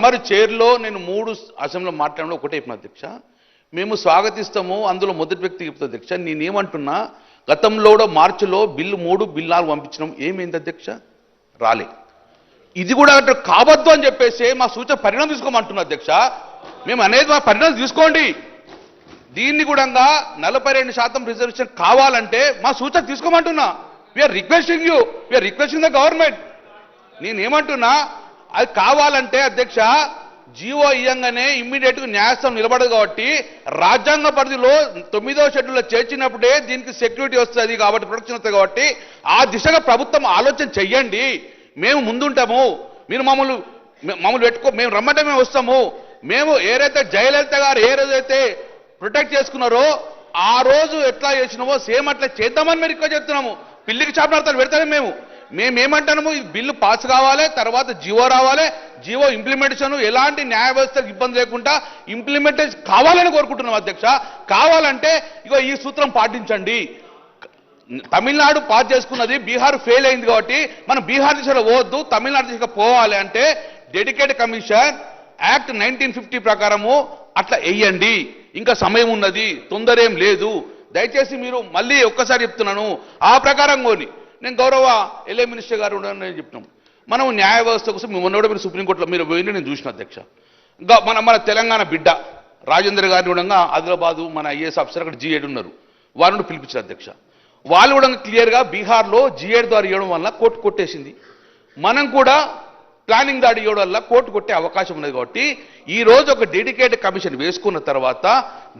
తమరి చైర్లో నేను 3 అసెంబ్లీలో మాట్లాడిన ఒకటే చెప్పిన అధ్యక్ష, మేము స్వాగతిస్తాము, అందులో మొదటి వ్యక్తి చెప్తా అధ్యక్ష. నేనేమంటున్నా, గతంలో కూడా మార్చిలో బిల్లు 3 బిల్లు 4 పంపించినాం, ఏమైంది అధ్యక్ష? రాలే. ఇది కూడా అంటే కావద్దు అని చెప్పేసి మా సూచన పరిణామం తీసుకోమంటున్నా అధ్యక్ష. మేము అనేది మా పరిణామం తీసుకోండి. దీన్ని కూడా 42% రిజర్వేషన్ కావాలంటే మా సూచన తీసుకోమంటున్నా. We are requesting you, we are requesting the government. నేనేమంటున్నా, అది కావాలంటే అధ్యక్ష జీవో ఇయ్యంగానే ఇమ్మీడియట్గా న్యాయస్థానం నిలబడదు కాబట్టి రాజ్యాంగ పరిధిలో 9వ షెడ్యూల్లో చేర్చినప్పుడే దీనికి సెక్యూరిటీ వస్తుంది కాబట్టి, ప్రొటెక్షన్ వస్తుంది కాబట్టి ఆ దిశగా ప్రభుత్వం ఆలోచన చెయ్యండి. మేము ముందుంటాము, మీరు మమ్మల్ని పెట్టుకో, మేము రమ్మంటే మేము వస్తాము. మేము ఏదైతే జయలలిత గారు ఏ రోజైతే ప్రొటెక్ట్ చేసుకున్నారో ఆ రోజు ఎట్లా చేసినామో సేమ్ అట్లా చేద్దామని మేము ఎక్కువ చెప్తున్నాము. పిల్లికి చాపనార్థాలు పెడతామే మేమేమంటాము, ఈ బిల్లు పాస్ కావాలి, తర్వాత జీవో రావాలి, జీవో ఇంప్లిమెంటేషన్ ఎలాంటి న్యాయ వ్యవస్థకు ఇబ్బంది లేకుండా ఇంప్లిమెంటేషన్ కావాలని కోరుకుంటున్నాం అధ్యక్ష. కావాలంటే ఇగో ఈ సూత్రం పాటించండి. తమిళనాడు పాస్ చేసుకున్నది, బీహార్ ఫెయిల్ అయింది కాబట్టి మనం బీహార్ దిశలో పోవద్దు, తమిళనాడు దిశగా పోవాలి అంటే డెడికేటెడ్ కమిషన్ యాక్ట్ 1950 ప్రకారము అట్లా వేయండి. ఇంకా సమయం ఉన్నది, తొందర ఏం లేదు. దయచేసి మీరు మళ్ళీ ఒక్కసారి చెప్తున్నాను, ఆ ప్రకారం కోని నేను గౌరవ ఎల్ఏ మినిస్టర్ గారు నేను చెప్తున్నాం, మనం న్యాయ వ్యవస్థ కోసం మేము ఉన్నప్పుడు మీరు సుప్రీంకోర్టులో మీరు పోయింది నేను చూసిన అధ్యక్ష. మన తెలంగాణ బిడ్డ రాజేంద్ర గారిని కూడా ఆదిలాబాదు మన ఐఏఎస్ ఆఫీసర్ అక్కడ G8 ఉన్నారు, వాళ్ళని పిలిపించారు అధ్యక్ష. వాళ్ళు కూడా క్లియర్గా బీహార్లో G8 ద్వారా ఇవ్వడం వల్ల కోర్టు కొట్టేసింది. మనం కూడా ప్లానింగ్ దాడి ఇవ్వడం వల్ల కోర్టు కొట్టే అవకాశం ఉన్నది కాబట్టి ఈ రోజు ఒక డెడికేటెడ్ కమిషన్ వేసుకున్న తర్వాత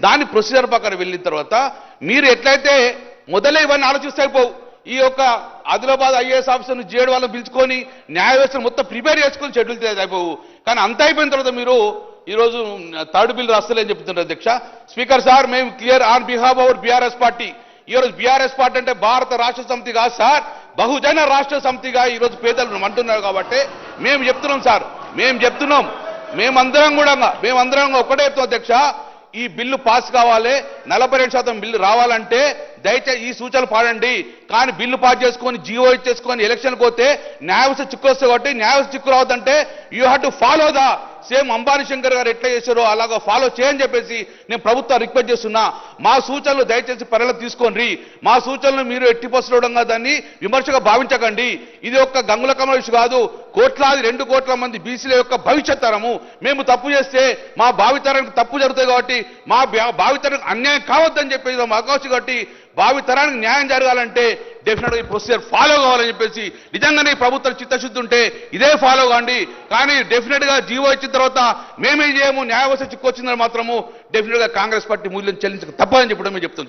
దాని ప్రొసీజర్ ప్రకారం వెళ్ళిన తర్వాత మీరు ఎట్లయితే మొదలై ఇవన్నీ ఆలోచిస్తే అయిపోవు. ఈ యొక్క ఆదిలాబాద్ ఐఏఎస్ ఆఫీసర్ని G8 వాళ్ళని పిలుచుకొని న్యాయ వ్యవస్థను మొత్తం ప్రిపేర్ చేసుకొని షెడ్యూల్ అయిపోవు. కానీ అంత అయిపోయిన తర్వాత మీరు ఈరోజు 3rd బిల్ రాస్తలేని చెప్తున్నారు అధ్యక్ష. స్పీకర్ సార్, మేము clear on behalf our BRS party. ఈరోజు బీఆర్ఎస్ పార్టీ అంటే భారత రాష్ట్ర సమితి కాదు సార్, బహుజన రాష్ట్ర సమితిగా ఈరోజు పేదలు అంటున్నారు కాబట్టి మేము చెప్తున్నాం సార్, మేమందరం ఒకటే చెప్తాం అధ్యక్ష, ఈ బిల్లు పాస్ కావాలి, 42% బిల్లు రావాలంటే దయచేసి ఈ సూచనలు పాడండి. కానీ బిల్లు పాస్ చేసుకొని జీవో ఇచ్చేసుకొని ఎలక్షన్ పోతే న్యాయవ్యవస్థ చిక్కు వస్తుంది కాబట్టి న్యాయవ్యవస్థ చిక్కు రావద్దంటే you have to follow the same Ambani Shankar గారు ఎట్లా చేశారో అలాగా ఫాలో చేయని చెప్పేసి నేను ప్రభుత్వం రిక్వెస్ట్ చేస్తున్నా. మా సూచనలు దయచేసి పరిగణలోకి తీసుకోండి. మా సూచనలు మీరు ఎట్టి పరిస్థితుల్లో దాన్ని విమర్శగా భావించకండి. ఇది ఒక్క గంగుల కమల విషయం కాదు, కోట్లాది 2 కోట్ల మంది బీసీల యొక్క భవిష్యత్ తరము. మేము తప్పు చేస్తే మా భావితరానికి తప్పు జరుగుతుంది కాబట్టి మా భావితరానికి అన్యాయం కావద్దని చెప్పేసి అవకాశం కాబట్టి భావితరానికి న్యాయం జరగాలంటే డెఫినెట్గా ఈ ప్రొసీజర్ ఫాలో కావాలని చెప్పేసి నిజంగానే ప్రభుత్వం చిత్తశుద్ధి ఉంటే ఇదే ఫాలో కాండి. కానీ డెఫినెట్గా జీవో ఇచ్చిన తర్వాత మేమే చేయము, న్యాయ వ్యవస్థ చిక్కొచ్చిందని మాత్రము డెఫినెట్గా కాంగ్రెస్ పార్టీ మూల్యం చెల్లించక తప్పదని చెప్పడం మేము చెప్తాం.